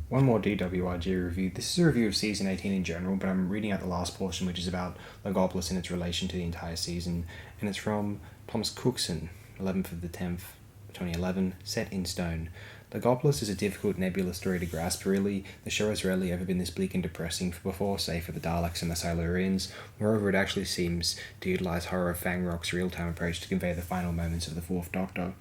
One more DWRG review. This is a review of Season 18 in general, but I'm reading out the last portion, which is about Logopolis and its relation to the entire season, and it's from Thomas Cookson, 11th of the 10th, 2011, set in stone. Logopolis is a difficult, nebulous story to grasp, really. The show has rarely ever been this bleak and depressing before, save for the Daleks and the Silurians. Moreover, it actually seems to utilise horror of Fang Rock's real-time approach to convey the final moments of the Fourth Doctor.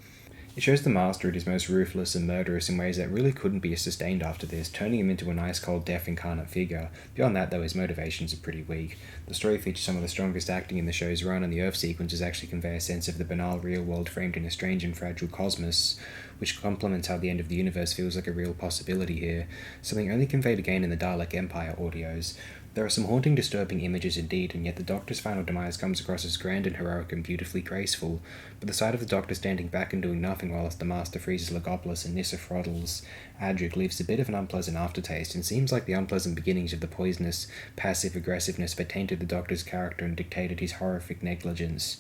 It shows the Master at his most ruthless and murderous in ways that really couldn't be sustained after this, turning him into an ice-cold, deaf incarnate figure. Beyond that, though, his motivations are pretty weak. The story features some of the strongest acting in the show's run, and the Earth sequences actually convey a sense of the banal real world framed in a strange and fragile cosmos, which complements how the end of the universe feels like a real possibility here, something only conveyed again in the Dalek Empire audios. There are some haunting, disturbing images indeed, and yet the Doctor's final demise comes across as grand and heroic and beautifully graceful. But the sight of the Doctor standing back and doing nothing whilst the Master freezes Logopolis and Nyssa throttles Adric leaves a bit of an unpleasant aftertaste, and seems like the unpleasant beginnings of the poisonous, passive aggressiveness that tainted the Doctor's character and dictated his horrific negligence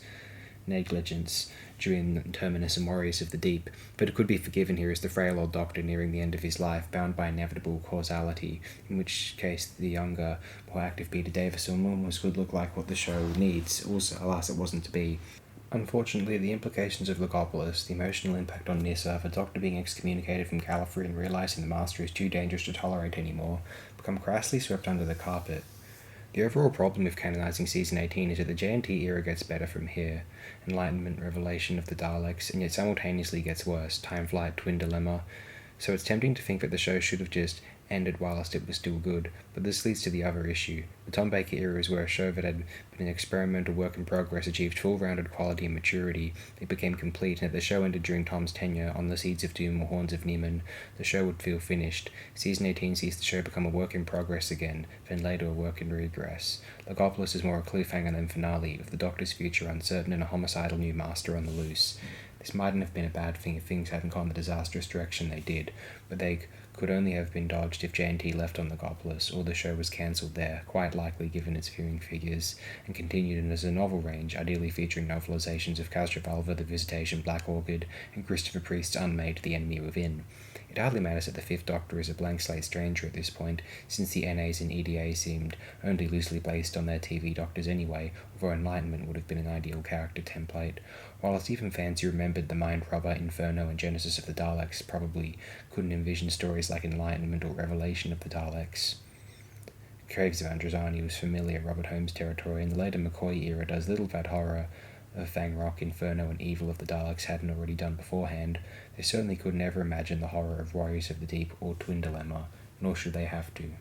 during Terminus and Warriors of the Deep, but it could be forgiven here as the frail old Doctor nearing the end of his life, bound by inevitable causality, in which case the younger, more active Peter Davison almost would look like what the show needs, also, alas, it wasn't to be. Unfortunately, the implications of Logopolis, the emotional impact on Nyssa, the Doctor being excommunicated from Gallifrey and realising the Master is too dangerous to tolerate anymore, become crassly swept under the carpet. The overall problem with canonising Season 18 is that the JNT era gets better from here, enlightenment, revelation of the Daleks, and yet simultaneously gets worse, time flight, twin dilemma, so it's tempting to think that the show should have just ended whilst it was still good, but this leads to the other issue. The Tom Baker era is where a show that had been an experimental work in progress achieved full-rounded quality and maturity. It became complete, and if the show ended during Tom's tenure on the Seeds of Doom or Horns of Niemann, the show would feel finished. Season 18 sees the show become a work in progress again, then later a work in regress. Logopolis is more a cliffhanger than finale, with the Doctor's future uncertain and a homicidal new Master on the loose. This mightn't have been a bad thing if things hadn't gone the disastrous direction they did, but they could only have been dodged if JNT left on Logopolis, or the show was cancelled there, quite likely given its viewing figures, and continued in as a novel range, ideally featuring novelizations of Castrovalva, The Visitation, Black Orchid, and Christopher Priest's Unmade, The Enemy Within. It hardly matters that the Fifth Doctor is a blank slate stranger at this point, since the NAs and EDA seemed only loosely based on their TV Doctors anyway, although Enlightenment would have been an ideal character template. Whilst even fans who remembered the Mind Robber, Inferno, and Genesis of the Daleks probably couldn't envision stories like Enlightenment or Revelation of the Daleks. Caves of Androzani was familiar Robert Holmes territory, and the later McCoy era does little that horror of Fang Rock, Inferno, and Evil of the Daleks hadn't already done beforehand. They certainly could never imagine the horror of Warriors of the Deep or Twin Dilemma, nor should they have to.